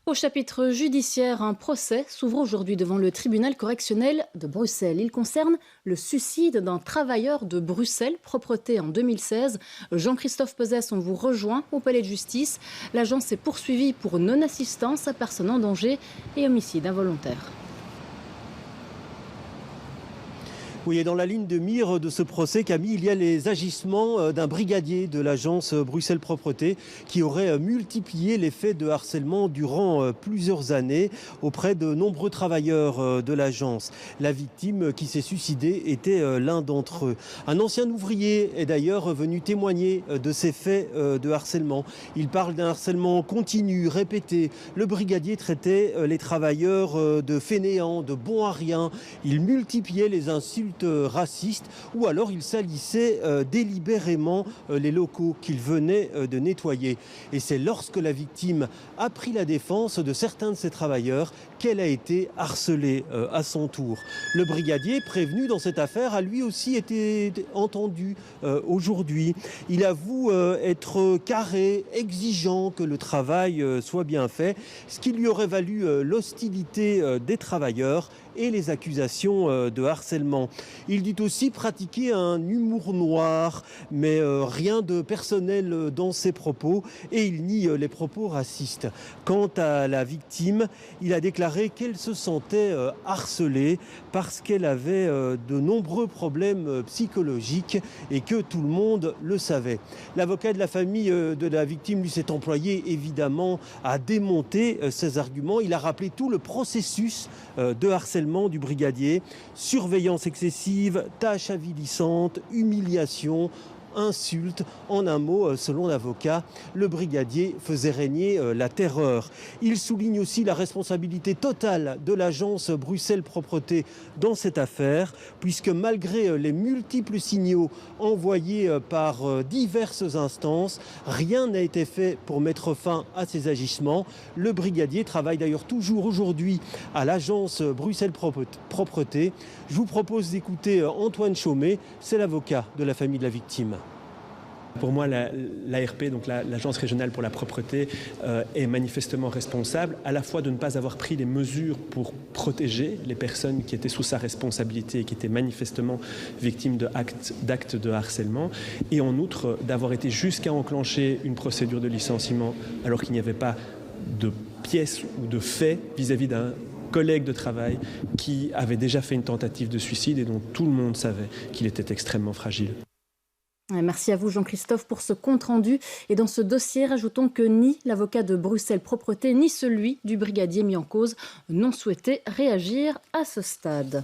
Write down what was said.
Au chapitre judiciaire, un procès s'ouvre aujourd'hui devant le tribunal correctionnel de Bruxelles. Il concerne le suicide d'un travailleur de Bruxelles, Propreté en 2016. Jean-Christophe Pezès, on vous rejoint au palais de justice. L'agence est poursuivie pour non-assistance à personne en danger et homicide involontaire. Oui, et dans la ligne de mire de ce procès, Camille, il y a les agissements d'un brigadier de l'agence Bruxelles Propreté qui aurait multiplié les faits de harcèlement durant plusieurs années auprès de nombreux travailleurs de l'agence. La victime qui s'est suicidée était l'un d'entre eux. Un ancien ouvrier est d'ailleurs venu témoigner de ces faits de harcèlement. Il parle d'un harcèlement continu, répété. Le brigadier traitait les travailleurs de fainéants, de bons à rien. Il multipliait les insultes racistes ou alors il salissait délibérément les locaux qu'il venait de nettoyer. Et c'est lorsque la victime a pris la défense de certains de ces travailleurs qu'elle a été harcelée à son tour. Le brigadier prévenu dans cette affaire a lui aussi été entendu aujourd'hui. Il avoue être carré, exigeant que le travail soit bien fait, ce qui lui aurait valu l'hostilité des travailleurs et les accusations de harcèlement. Il dit aussi pratiquer un humour noir, mais rien de personnel dans ses propos et il nie les propos racistes. Quant à la victime, il a déclaré qu'elle se sentait harcelée parce qu'elle avait de nombreux problèmes psychologiques et que tout le monde le savait. L'avocat de la famille de la victime lui s'est employé évidemment à démonter ces arguments. Il a rappelé tout le processus de harcèlement du brigadier, surveillance excessive, tâches avilissantes, humiliation, insultes. En un mot, selon l'avocat, le brigadier faisait régner la terreur. Il souligne aussi la responsabilité totale de l'agence Bruxelles Propreté dans cette affaire, puisque malgré les multiples signaux envoyés par diverses instances, rien n'a été fait pour mettre fin à ces agissements. Le brigadier travaille d'ailleurs toujours aujourd'hui à l'agence Bruxelles Propreté. Je vous propose d'écouter Antoine Chaumet, c'est l'avocat de la famille de la victime. Pour moi, l'ARP, donc l'Agence régionale pour la propreté, est manifestement responsable à la fois de ne pas avoir pris les mesures pour protéger les personnes qui étaient sous sa responsabilité et qui étaient manifestement victimes d'actes de harcèlement, et en outre d'avoir été jusqu'à enclencher une procédure de licenciement alors qu'il n'y avait pas de pièces ou de faits vis-à-vis d'un collègue de travail qui avait déjà fait une tentative de suicide et dont tout le monde savait qu'il était extrêmement fragile. Merci à vous Jean-Christophe pour ce compte-rendu. Et dans ce dossier, rajoutons que ni l'avocat de Bruxelles Propreté ni celui du brigadier mis en cause n'ont souhaité réagir à ce stade.